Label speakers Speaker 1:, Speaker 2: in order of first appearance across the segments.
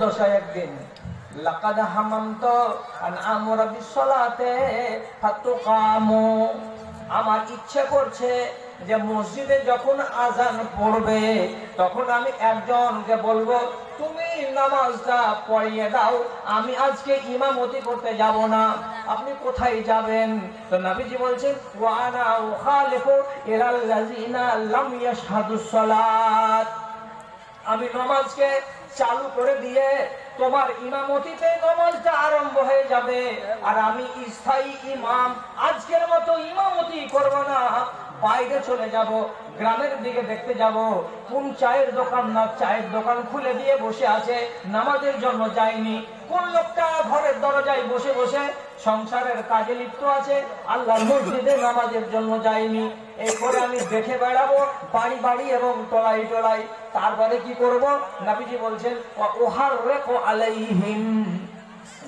Speaker 1: দশায় একদিন লাকাদ হামামতু আন আমরা বিসসালাতে ফাতুকামু, আমার ইচ্ছে করছে যে মসজিদে যখন আজান পড়বে তখন আমি একজনকে বলবো তুমি নামাজটা পড়িয়ে দাও, আমি আজকে ইমামতি করতে যাব না। আপনি কোথায় যাবেন? তো নবীজি বলছেন ওয়া আনা উখালিফু ইলাল্লাযিনা লাম ইয়াশহাদুস সালাত, আমি নামাজকে চালু করে দিয়ে তোমার ইমামতিতে নামাজটা আরম্ভ হয়ে যাবে, আর আমি স্থায়ী ইমাম আজকের মতো ইমামতি করব না, বাইরে চলে যাব, গ্রামের দিকে দেখতে যাব কোন চায়ের দোকান না চায়ের দোকান খুলে দিয়ে বসে আছে, নামাজের জন্য যায়নি, কোন লোকটা ঘরের দরজায় বসে বসে সংসারের কাজে লিপ্ত আছে, আল্লাহর মসজিদে নামাজের জন্য যায়নি, এরপরে আমি দেখে বেড়াবো বাড়ি বাড়ি এবং টলাই টলাই। তারপরে কি করব? নবীজি বলছেন ওয়াহাররিকু আলাইহিম,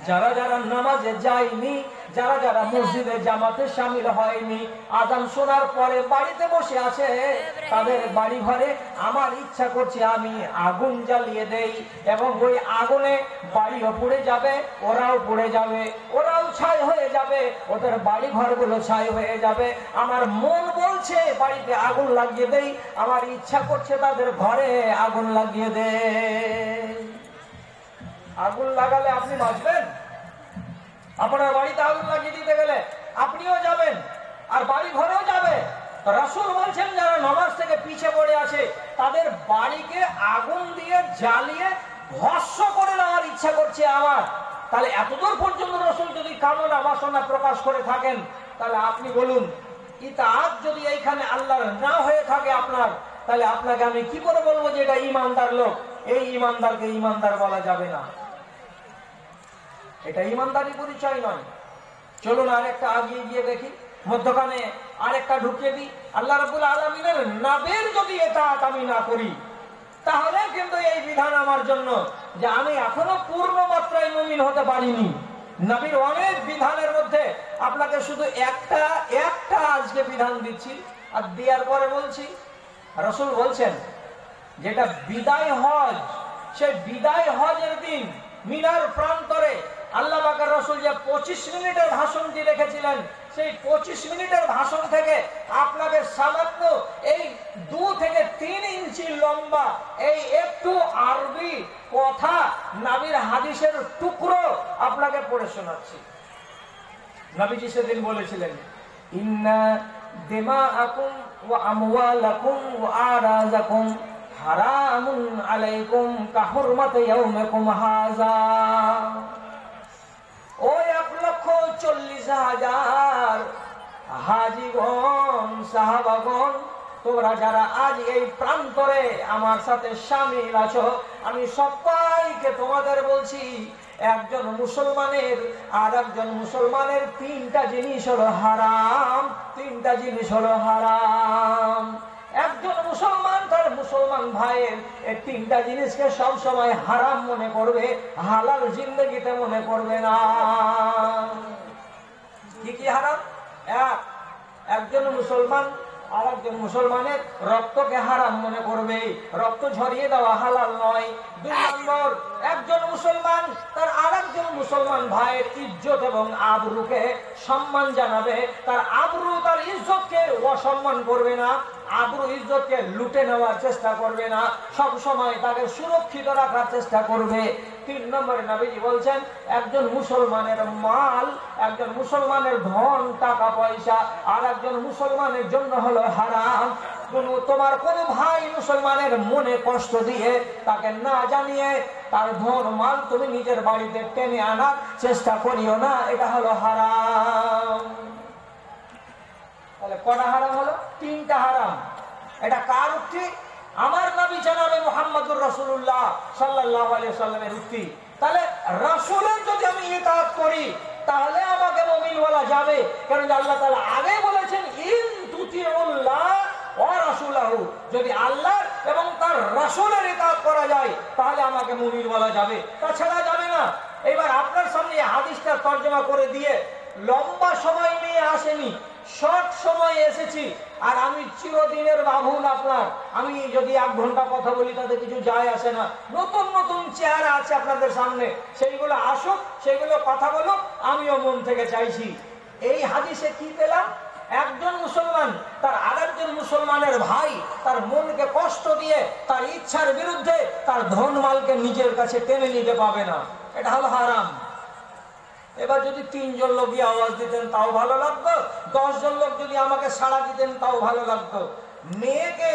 Speaker 1: যারা যারা নামাজে যায়নি, যারা যারা মসজিদে জামাতে শামিল হয়নি, আজান শোনার পরে বাড়িতে বসে আছে, তাদের বাড়ি ঘরে আমার ইচ্ছা করছে আমি আগুন জ্বালিয়ে দেই, এবং ওই আগুনে বাড়িও পুড়ে যাবে, ওরাও পুড়ে যাবে, ওরাও ছাই হয়ে যাবে, ওদের বাড়ি ঘরগুলো ছাই হয়ে যাবে। আমার মন বলছে বাড়িতে আগুন লাগিয়ে দেই, আমার ইচ্ছা করছে তাদের ঘরে আগুন লাগিয়ে দেই। আগুন লাগালে আপনি বাঁচবেন? আপনার বাড়িতে আগুন লাগিয়ে দিতে গেলে আপনিও যাবেন আর বাড়ি ঘরেও যাবে। রাসূল বলছেন যারা নামাজ থেকে পিছে পড়ে আছে তাদের বাড়িকে আগুন দিয়ে জ্বালিয়ে ভস্ম করে নেওয়ার ইচ্ছা করছে আমার। তাহলে এতদূর পর্যন্ত রাসূল যদি কামনা বাসনা প্রকাশ করে থাকেন, তাহলে আপনি বলুন ইতাআত যদি এইখানে আল্লাহর না হয়ে থাকে আপনার, তাহলে আপনাকে আমি কি করে বলবো যে এটা ঈমানদার লোক? এই ঈমানদারকে ঈমানদার বলা যাবে না, এটা ঈমানদারি পরিচয় নয়। চলুন আরেকটা আগিয়ে গিয়ে দেখি, মধ্যখানে আরেকটা ঢুকিয়ে দিই। আল্লাহ রাব্বুল আলামিনের নবীর যদি ইতাআত আমি না করি, তাহলে কিন্তু এই বিধান আমার জন্য যে আমি এখনো পূর্ণ মাত্রায় মুমিন হতে পারিনি। নবীর অনেক বিধানের মধ্যে আপনাকে শুধু একটা আজকে বিধান দিচ্ছি, আর দেওয়ার পরে বলছি রাসূল বলছেন যেটা বিদায় হজ, সেই বিদায় হজের দিন মিনার প্রান্তরে আল্লাহ পাকের রাসূল যে 25 মিনিটের ভাষণ দিয়ে রেখেছিলেন, সেই 25 মিনিটের ভাষণ থেকে আপনাকে সামান্য এই 2 থেকে 3 ইঞ্চি লম্বা এই একটু আরবি কথা নবীর হাদিসের টুকরো আপনাকে পড়ে শোনাচ্ছি। নবীজি সেদিন বলেছিলেন ইন্না দিমাআকুম ওয়া আমওয়ালাকুম ওয়া আরাযাকুম হারামুন আলাইকুম কাহুরমাতি ইয়াউমিকুম হাযা। ওই 1,40,000 হাজীগণ সাহাবাগণ, তোমরা যারা আজ এই প্রান্তরে আমার সাথে শামিল আছো, আমি সবাইকে তোমাদের বলছি একজন মুসলমানের আর একজন মুসলমানের 3টা জিনিস হলো হারাম, 3টা জিনিস হলো হারাম। একজন মুসলমান তার মুসলমান ভাইয়ের এই 3টা জিনিসকে সব সময় হারাম মনে করবে, হালাল জিন্দেগিতে মনে করবে না। কি কি হারাম? একজন মুসলমান আর একজন মুসলমানের রক্তকে হারাম মনে করবে, রক্ত ঝরিয়ে দেওয়া হালাল নয়। 2 নম্বর, একজন মুসলমান তার আরেকজন মুসলমান ভাইয়ের ইজ্জত এবং আবরুকে সম্মান জানাবে, তার আবরু তার ইজ্জতকে অসম্মান করবে না, আবরু ইজ্জতকে লুটে নেওয়ার চেষ্টা করবে না, সব সময় তাকে সুরক্ষিত রাখার চেষ্টা করবে। 3 নম্বরে নবীজি বলছেন একজন মুসলমানের মাল, একজন মুসলমানের ধন টাকা পয়সা আর একজন মুসলমানের জন্য হলো হারাম। তোমার কোন ভাই মুসলমানের মনে কষ্ট দিয়ে তাকে না জানিয়ে তার ধন মাল তুমি নিজের বাড়িতে টেনে আনার চেষ্টা করিও না, এটা হলো হারাম। তাহলে কটা হারাম হলো? 3টা হারাম। এটা কার উক্তি? আমার নবী জনাবে মুহাম্মদুর রাসূলুল্লাহ সাল্লাল্লাহু আলাইহি ওয়াসাল্লামের উক্তি। তাহলে রাসূলের যদি আমি ইতাআত করি তাহলে আমাকে মুমিন বলা যাবে, কারণ আল্লাহ তাআলা আগে বলেছেন ইন তুতিউল্লাহ ওয়া রাসূলাহু, যদি আল্লাহ এবং তার রাসূলের ইতাআত করা যায় তাহলে আমাকে মুমিন বলা যাবে, তাছাড়া যাবে না। এবার আপনার সামনে এই হাদিসটা তরজমা করে দিয়ে লম্বা সময় নিয়ে আসেনি, শর্ট সময় এসেছি, আর আমি চিরদিনের বাবুল আপনার। আমি যদি 1 ঘন্টা কথা বলি তাতে কিছু যায় আসে না। নতুন নতুন চেহারা আছে আপনাদের সামনে, সেইগুলো আসুক, সেইগুলো কথা বলুক, আমিও মন থেকে চাইছি। এই হাদিসে কি পেলাম? একজন মুসলমান তার আরেকজন মুসলমানের ভাই তার মনকে কষ্ট দিয়ে তার ইচ্ছার বিরুদ্ধে তার ধন মালকে নিজের কাছে টেনে নিতে পাবে না, এটা হলো হারাম। এবার যদি 3 জন লোক আওয়াজ দিতেন তাও ভালো লাগতো, 10 জন লোক যদি আমাকে সাড়া দিতেন তাও ভালো লাগতো। মেয়েকে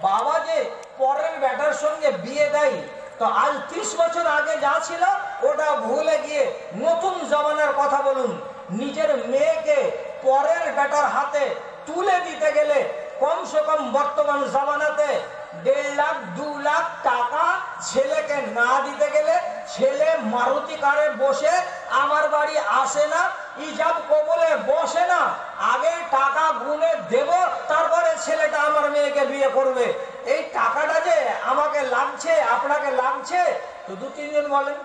Speaker 1: বাবা যে পরের বেটার সঙ্গে বিয়ে দেয়, তো আজ 30 বছর আগে যা ছিল ওটা ভুলে গিয়ে নতুন জমানার কথা বলুন। নিজের মেয়েকে পরের বেটার হাতে তুলে দিতে গেলে কমসে কম বর্তমান জমানাতে 1.5 লাখ 2 লাখ টাকা ছেলেকে না দিতে গেলে ছেলে মারুতি কারে বসে আমার বাড়ি আসে না, ইজাব কবলে বসে না, আগে টাকা গুনে দেব, তারপরে ছেলেটা আমার মেয়েকে বিয়ে করবে। এই টাকাটা যে আমাকে লাগছে, আপনাকে লাগছে, তো 2-3 জন বলেন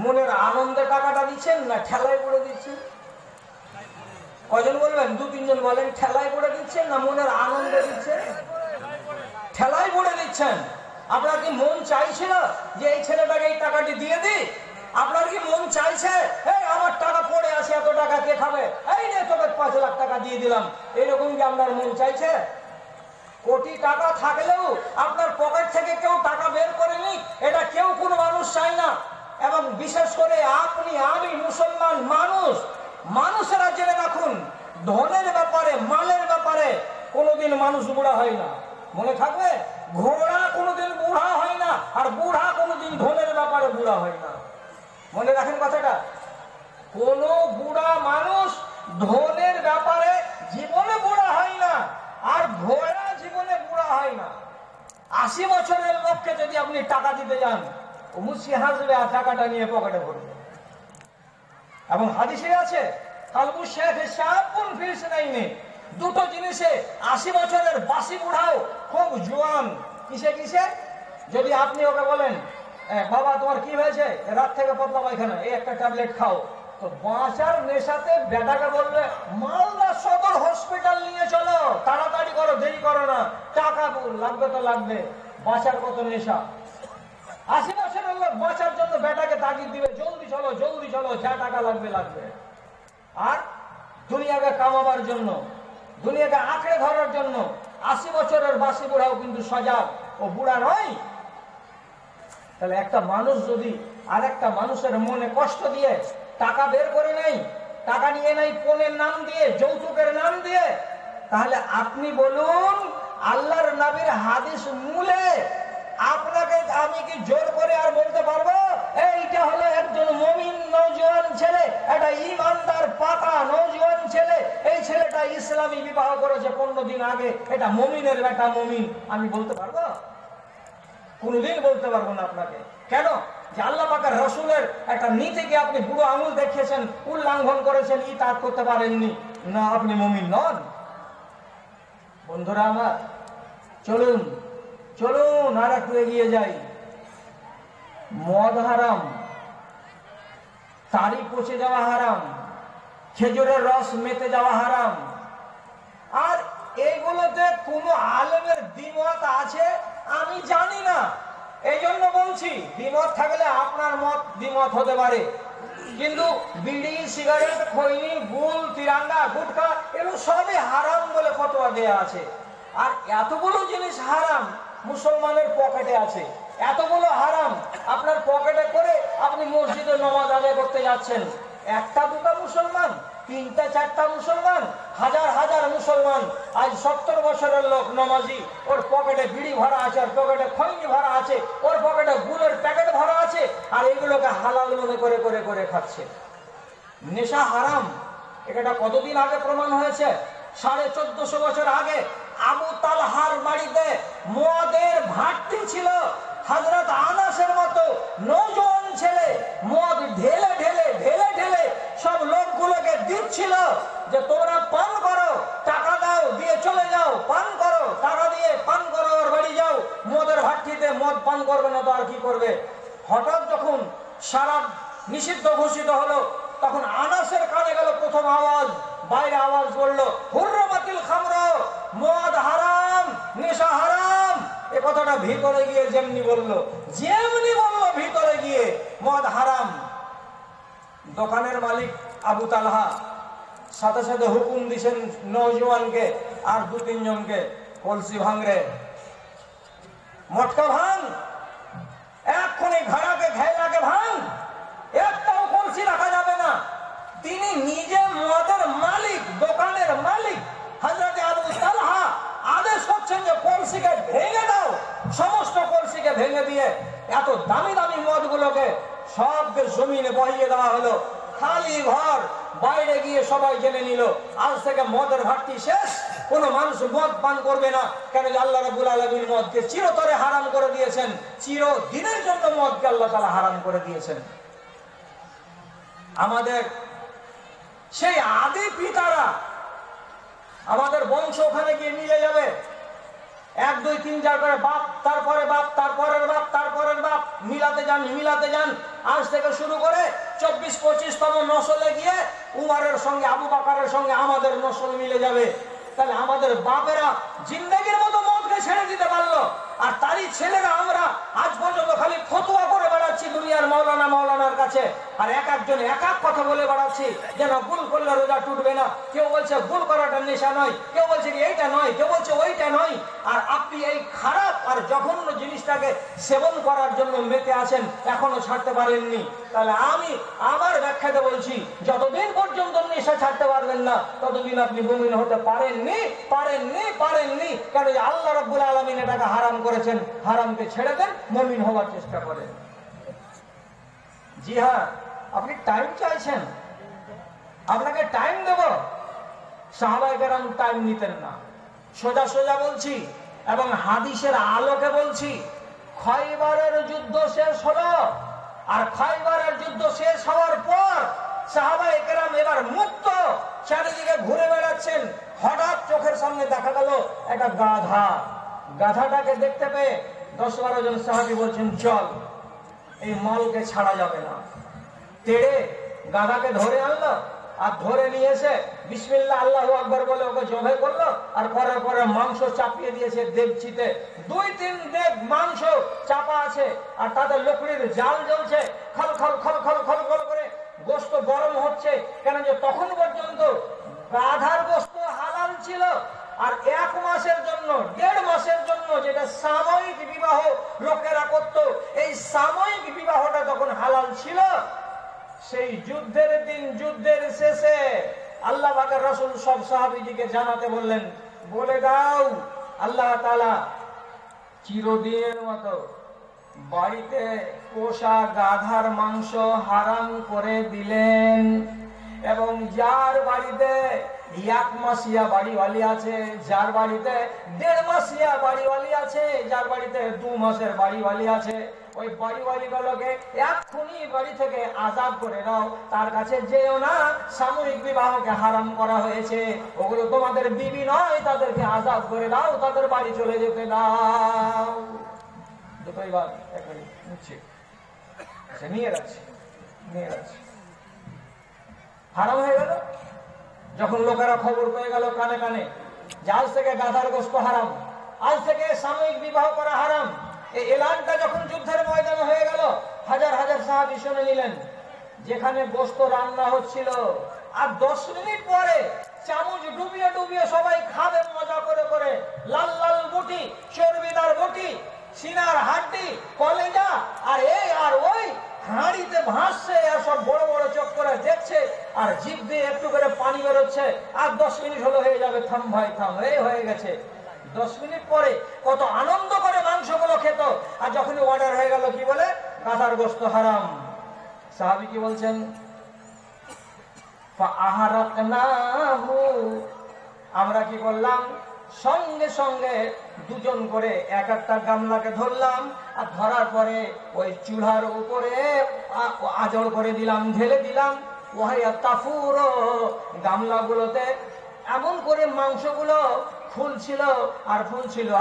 Speaker 1: মনের আনন্দে টাকাটা দিচ্ছেন না ঠেলায় পড়ে দিচ্ছেন? কজন বলবেন? 2-3 জন বলেন ঠেলায় পড়ে দিচ্ছেন না মনের আনন্দে দিচ্ছেন? ঠেলায় পড়ে দিচ্ছেন। আপনার কি মন চাইছিল যে এই ছেলেটাকে এই টাকাটি দিয়ে দিই? আপনার কি মন চাইছে এই আমার টাকা পড়ে আছে, এত টাকা কে খাবে, এই নে তোকে 5 লাখ টাকা দিয়ে দিলাম, এরকম কি আপনার মন চাইছে? কোটি টাকা থাকলেও আপনার পকেট থেকে কেউ টাকা বের করে নিক, এটা কেউ কোনো মানুষ চায় না। এবং বিশেষ করে আপনি আমি মুসলমান মানুষ, মানুষেরা জেনে রাখুন, ধনের ব্যাপারে মালের ব্যাপারে কোনোদিন মানুষ বুড়া হয় না। মনে থাকবে, ঘোড়া কোনোদিন বুড়া হয় না, আর বুড়া কোনোদিন ধনের ব্যাপারে বুড়া হয় না। মনে রাখেন কথাটা। কোন বুড়া মানুষ ধনের ব্যাপারে জীবনে বুড়া হয় না, আর ঘোড়া জীবনে বুড়া হয় না। 80 বছরের লোককে যদি আপনি টাকা দিতে যান, ও মুচকি হাসবে আর টাকাটা নিয়ে পকেটে ভরবে। এবং হাদিসে আছে কালবু শেখ শাবুন ফিল সিনাইনি, দুটো জিনিসে 80 বছরের বাসি বুড়াও খুব জোয়ান। কিসে কিসে? যদি আপনি ওকে বলেন বাবা তোমার কি হয়েছে, রাত থেকে পাতলা পায়খানা, এই একটা ট্যাবলেট খাও, তো বাঁচার নেশাতে বেটাকে বলবে মালদা সদর হসপিটাল নিয়ে চলো, তাড়াতাড়ি করো, দেরি করো না, টাকা লাগবে তো লাগবে, বাঁচার কত নেশা। 80 বছরের লোক বাঁচার জন্য বেটাকে তাগিদ দিবে জলদি চলো জলদি চলো, যা টাকা লাগবে লাগবে। আর দুনিয়াকে কামাবার জন্য, দুনিয়াকে আঁকড়ে ধরার জন্য 80 বছরের বাসি বুড়াও কিন্তু সজাগ, ও বুড়া নয়। তাহলে একটা মানুষ যদি আরেকটা মানুষের মনে কষ্ট দিয়ে টাকা বের করে নেই, টাকা নিয়ে নেই পণের নাম দিয়ে, যৌতুকের নাম দিয়ে, তাহলে আপনি বলুন আল্লাহর নবীর হাদিস মূলে আপনাকে আমি কি জোর করে আর বলতে পারবো এইটা হলো একজন মুমিন নওজোয়ান ছেলে, একটা ঈমানদার পাকা নওজোয়ান ছেলে, এই ছেলেটা ইসলামী বিবাহ করেছে 15 দিন আগে, এটা মুমিনের বেটা মুমিন, আমি বলতে পারবো? কোনদিন বলতে পারবো না আপনাকে। কেন? যে আল্লাহ পাকের রাসূলের একটা নীতিকে আপনি বুড়ো আঙুল দেখিয়েছেন, উল্লঙ্ঘন করেছেন, ইতাআত করতে পারেননি, না আপনি মুমিন নন। বন্ধুরা আমার, চলুন চলুন আর একটু এগিয়ে যাই। মদ হারাম, তারি পচে যাওয়া হারাম, খেজুরের রস মেতে যাওয়া হারাম। আর এইগুলোতে কোন আলেমের দ্বিমত আছে আমি জানি না, এই জন্য বলছি দ্বিমত থাকলে আপনার মত দ্বিমত হতে পারে, কিন্তু বিড়ি সিগারেট খৈনি গুল তিরাঙ্গা গুটখা এগুলো সবই হারাম বলে ফতোয়া দেয়া আছে। আর এতগুলো জিনিস হারাম মুসলমানের পকেটে আছে, এতগুলো হারাম আপনার পকেটে করে আপনি মসজিদে নামাজ আদায় করতে যাচ্ছেন। একটা দুটা মুসলমান, 3টা 4টা মুসলমান, হাজার হাজার মুসলমান, আজ 70 বছরের লোক নামাজি, ওর পকেটে বিড়ি ভরা আছে, ওর পকেটে খৈনি ভরা আছে, ওর পকেটে গুলের প্যাকেট ভরা আছে, আর এইগুলোকে হালাল মনে করে করে করে খাচ্ছে। নেশা হারাম, এটা কতদিন আগে প্রমাণ হয়েছে? 1450 বছর আগে আবু তালহার বাড়িতে মদের ভাট্টি ছিল। হযরত আনাসের মতো নওজোয়ান ছেলে মদ ঢেলে ঢেলে ঢেলে ঢেলে সব লোকগুলোকে দিচ্ছিল যে তোমরা পান করো, টাকা দাও, দিয়ে চলে যাও, পান করো, টাকা দিয়ে পান করো, আর বাড়ি যাও। মদের ভাট্টিতে মদ পান করবে না তো আর কি করবে? হঠাৎ যখন সারা নিষিদ্ধ ঘোষিত হলো, তখন আনাসের কানে গেল প্রথম আওয়াজ, বাইরে আওয়াজ বললো হুরমাতিল খামর, মদ মদ হারাম, নেশা হারাম, এ কথাটা ভিতরে গিয়ে যেমনি বললো ভিতরে গিয়ে মদ হারাম। দোকানের মালিক আবু তালহা সাথে সাথে হুকুম দিছেন নওজওয়ানকে আর 2-3 জনকে, কলসি ভাঙরে, মটকা ভাঙ, এক্ষুনি ঘাড়াকে ঘাইলাকে ভাঙ, একটাও কলসি রাখা যাবে না। তিনি নিজে মদের মালিক, দোকানের মালিক হযরত আবু তালহা আদেশ করছেন যে কলসিকে ভেঙে দাও। সমস্ত কলসিকে ভেঙে দিয়ে এত দামি দামি মদগুলোকে সবকে জমিনে বহিয়ে দেওয়া হলো। খালি ঘর, বাইরে গিয়ে সবাই জেনে নিল আজ থেকে মদের ঘাটতি শেষ, কোন মানুষ মদ পান করবে না। কেন যে আল্লাহ রাব্বুল আলামিন মদকে চিরতরে হারাম করে দিয়েছেন, চিরদিনের জন্য মদকে আল্লাহ তাআলা হারাম করে দিয়েছেন। আমাদের সেই আদি পিতারা, আমাদের বংশ ওখানে গিয়ে মিলে যাবে, 1 2 3 4 করে বাপ, তারপরে বাপ, তারপরের বাপ, তারপরের বাপ, মিলাতে যান। আজ থেকে শুরু করে 24-25তম নসলে গিয়ে উমরের সঙ্গে, আবু বকরের সঙ্গে আমাদের নসল মিলে যাবে। তাহলে আমাদের বাপেরা জিন্দেগির মতো মদকে ছেড়ে দিতে পারলো, আর তারই ছেলেরা আমরা আজ পর্যন্ত খালি ফতোয়া করে বেড়াচ্ছি দুনিয়ার মাওলানার কাছে, আর এক একজন এক এক কথা বলে বেড়াচ্ছি যেন ভুল করলে রোজা টুটবে না। কেউ বলছে ভুল করাটা নেশা নয়, কেউ বলছে এইটা নয়, কেউ বলছে ওইটা নয়। আর আপনি এই খারাপ আর জঘন্য জিনিসটাকে সেবন করার জন্য মেতে আছেন, এখনো ছাড়তে পারেননি। তাহলে আমি আমার ব্যাখ্যাতে বলছি, যতদিন পর্যন্ত নেশা ছাড়তে পারবেন না ততদিন আপনি মুমিন হতে পারেননি। কারণ আল্লাহ রাব্বুল আলামিন এটাকে হারাম করেছেন, হারামকে ছেড়ে দেন, মুমিন হওয়ার চেষ্টা করেন। জি হ্যাঁ, আপনি টাইম চাইছেন, আপনাকে টাইম দেব। সাহাবায়ে কেরাম টাইম নিতেন না। সোজা বলছি এবং হাদিসের আলোকে বলছি, খয়বরের যুদ্ধ শেষ হলো, আর খয়বরের যুদ্ধ শেষ হওয়ার পর সাহাবায়ে কেরাম এবার মুক্ত, চারিদিকে ঘুরে বেড়াচ্ছেন। হঠাৎ চোখের সামনে দেখা গেল একটা গাধা। গাধাটাকে দেখতে পেয়ে 10-12 জন সাহাবী বলছেন, চল, এই মালকে ছাড়া যাবে না। তেড়ে গাধাকে ধরে আনলো, আর ধরে নিয়ে এসে বিসমিল্লাহ আল্লাহু আকবার বলে ওকে জবাই করলো, আর পরে মাংস চাপিয়ে দিয়েছে দেবচিতে। 2-3 দেব মাংস চাপা আছে, আর তাদের লকড়ির জাল জ্বলছে, খল করে গোশত গরম হচ্ছে। কেন যে তখন পর্যন্ত গাধার গোশত হালাল ছিল, আর 1 মাসের জন্য, 1.5 মাসের জন্য যেটা সাময়িক বিবাহ লোকেরা করত, এই সাময়িক বিবাহটা তখন হালাল ছিল। সেই যুদ্ধের দিন, যুদ্ধের শেষে আল্লাহ পাকের রাসূল সব সাহাবীদেরকে জানাতে বললেন, বলে দাও আল্লাহ তাআলা চিরদিনের মতো বাড়িতে পোষা গাধার মাংস হারাম করে দিলেন। এবং যার বাড়িতে 1 মাসিয়া বাড়িওয়ালি আছে, যার বাড়িতে 1.5 মাসিয়া বাড়িওয়ালি আছে, যার বাড়িতে 2 মাসের বাড়িওয়ালি আছে, ওই বাড়িওয়ালি গুলোকে এক্ষুনি বাড়ি থেকে আজাদ করে দাও। তার কাছে যেও না, সাময়িক বিবাহকে হারাম করা হয়েছে, ওগুলো তোমাদের বিবি নয়, তাদেরকে আজাদ করে দাও, তাদের বাড়ি চলে যেতে দাও। দুটোই বাদ একবারে নিচ্ছে, নিয়ে রাখছি। হারাম হয়ে গেল। যখন লোকেরা খবর পেয়ে গেল কানে কানে যে আজ থেকে গাধার গোশত হারাম, আজ থেকে সাময়িক বিবাহ করা হারাম, এই এলানটা যখন যুদ্ধের ময়দানে হয়ে গেল, হাজার হাজার সাহাবী শুনে নিলেন। যেখানে গোশত রান্না হচ্ছিল, আর 10 মিনিট পরে চামচ ডুবিয়ে সবাই খাবে মজা করে। লাল বটি, চর্বিদার বটি, সিনার হাড্ডি, কলেজা, আর এই আর ওই হাঁড়িতে ভাসছে, আর সব বড় বড় চোখ করে দেখছে, আর জিভ দিয়ে একটু করে পানি বেরোচ্ছে। আর 10 মিনিট হলো, হয়ে যাবে, থাম ভাই থাম, এই হয়ে গেছে। 10 মিনিট পরে কত আনন্দ করে মাংসগুলো খেত, আর যখনই অর্ডার হয়ে গেল কি বলে, গাধার গোশত হারাম। সাহাবী কি বলছেন, আমরা কি করলাম, সঙ্গে সঙ্গে 2 জন করে এক একটা গামলাকে ধরলাম, আর ধরার পরে ওই চুলার উপরে আজড় করে দিলাম, ঢেলে দিলাম। ওয়াহিয়া তাফুর, গামলাগুলোতে এমন করে মাংসগুলো ফুলছিল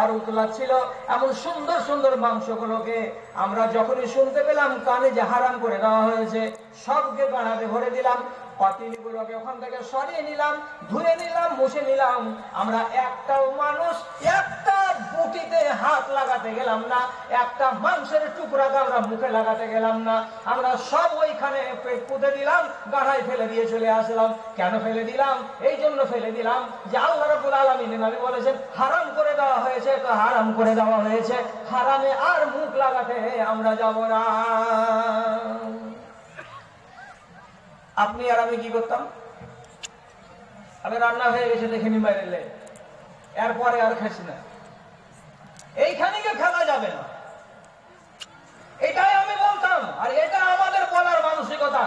Speaker 1: আর উতলাচ্ছিল। এমন সুন্দর সুন্দর মাংসগুলোকে আমরা যখনই শুনতে পেলাম কানে যে হারাম করে দেওয়া হয়েছে, সবকে গাড়াতে ভরে দিলাম। পাতিলগুলোকে ওখান থেকে সরিয়ে নিলাম, ধুয়ে নিলাম, মুছে নিলাম। আমরা একটাও মানুষ একটা বুটিতে হাত লাগাতে গেলাম না, একটা মাংসের টুকরাকে আমরা মুখে লাগাতে গেলাম না। আমরা সব ওইখানে পেট পুঁতে দিলাম, গাড়ায় ফেলে দিয়ে চলে আসলাম। কেন ফেলে দিলাম? এই জন্য ফেলে দিলাম যে আল্লাহ রাব্বুল আলামিন নবী বলেছেন হারাম করে দেওয়া হয়েছে, তো হারাম করে দেওয়া হয়েছে, হারামে আর মুখ লাগাতে আমরা যাব না। আপনি আর আমি কি করতাম? আমি রান্না হয়ে গেছে দেখে নি বাইরে, এরপরে আর খাইছি না, এইখানে গিয়ে খেলা যাবে না, এটাই আমি বলতাম। আর এটা আমাদের বলার মানসিকতা।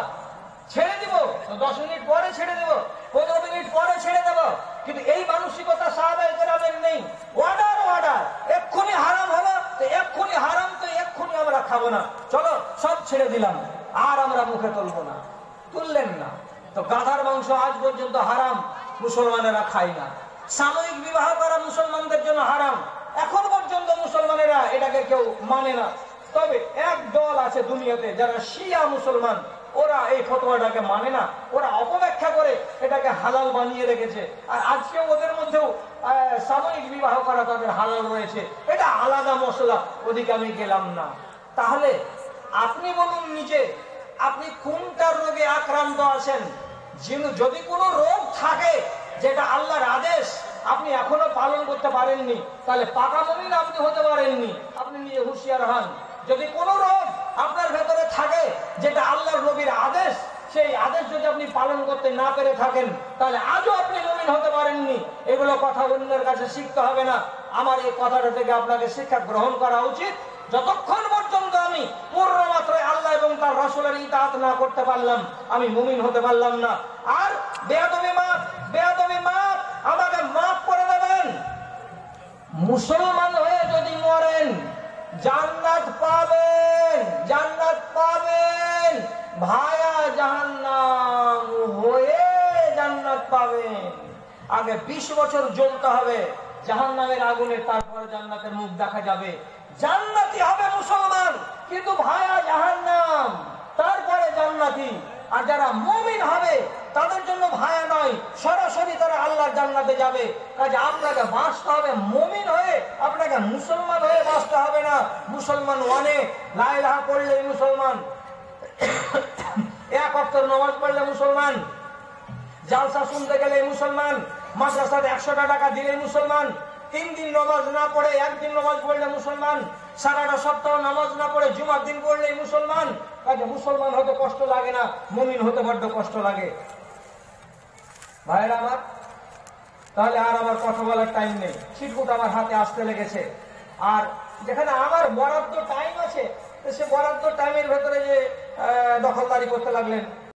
Speaker 1: ছেড়ে দিব তো 10 মিনিট পরে ছেড়ে দেব, 15 মিনিট পরে ছেড়ে দেব, কিন্তু এই মানসিকতা সাহাবায়ে কেরামের নেই। অর্ডার অর্ডার, এক্ষুনি হারাম হলো তো এক্ষুনি হারাম, তো এক্ষুনি আমরা খাবো না, চলো সব ছেড়ে দিলাম, আর আমরা মুখে তুলবো না। তুললেন না তো গাধার মাংস আজ পর্যন্ত হারাম, মুসলমানেরা খায় না। সাময়িক বিবাহ করা মুসলমানদের জন্য হারাম, এখন পর্যন্ত মুসলমানেরা এটাকে কেউ মানে না। তবে এক দল আছে দুনিয়াতে যারা শিয়া মুসলমান, ওরা এই ফতোয়াটাকে মানে না, ওরা অপব্যাখ্যা করে এটাকে হালাল বানিয়ে রেখেছে। আর আজকে ওদের মধ্যেও সাময়িক বিবাহ করা তাদের হালাল রয়েছে, এটা আলাদা মশলা, ওদিকে আমি গেলাম না। তাহলে আপনি বলুন নিজে, আপনি কোনটা রোগে আক্রান্ত আছেন? যদি কোনো রোগ থাকে যেটা আল্লাহর আদেশ আপনি এখনো পালন করতে পারেননি, তাহলে পাকা মুমিন আপনি হতে পারেননি, আপনি নিজে হুঁশিয়ার হন। যদি কোনো রোগ আপনার ভেতরে থাকে যেটা আল্লাহর নবীর আদেশ, সেই আদেশ যদি আপনি পালন করতে না পেরে থাকেন, তাহলে আজও আপনি মুমিন হতে পারেননি। এগুলো কথা অন্যের কাছে শিখতে হবে না, আমার এই কথাটা থেকে আপনাকে শিক্ষা গ্রহণ করা উচিত। যতক্ষণ পর্যন্ত আমি পূর্ণ মাত্রায় আল্লাহ এবং তার রাসূলের ইতাআত না করতে পারলাম, আমি মুমিন হতে পারলাম না। আর বেয়াদবি মাফ, বেয়াদবি মাফ, আমাকে মাফ করে দেবেন। মুসলমান হয়ে যদি মরেন জান্নাত পাবেন, জান্নাত পাবেন, ভায়া জাহান্নাম হয়ে জান্নাত পাবেন। আগে 20 বছর জ্বলতে হবে জাহান্নামের আগুনে, তারপরে জান্নাতের মুখ দেখা যাবে। জান্নাতি হবে মুসলমান, কিন্তু ভায়া জাহান্নাম, তারপরে জান্নাতি। আর যারা মুমিন হবে তাদের জন্য ভায়া নয়, সরাসরি তারা আল্লাহর জান্নাতে যাবে। কাজে আপনাকে বাঁচতে হবে মুমিন হয়ে, আপনাকে মুসলমান হয়ে বাঁচতে হবে না। মুসলমান ওয়ানে লা ইলাহা পড়লে মুসলমান, এক ওয়াক্ত নামাজ পড়লে মুসলমান, জালসা শুনতে গেলে মুসলমান, মাদ্রাসাতে 100 টাকা দিলে মুসলমান, 3 দিন নামাজ না পড়ে 1 দিন নামাজ পড়লে মুসলমান, সারাটা সপ্তাহ নামাজ না পড়ে জুমার দিন পড়লে মুসলমান। কাজে মুসলমান হতে কষ্ট লাগে না, মুমিন হতে বড্ড কষ্ট লাগে। ভাইরা আমার, তাহলে আর আমার কথা বলার টাইম নেই, ছিটকুট আমার হাতে আসতে লেগেছে। আর যেখানে আমার বরাদ্দ টাইম আছে, সে বরাদ্দ টাইমের ভেতরে যে দখলদারি করতে লাগলেন,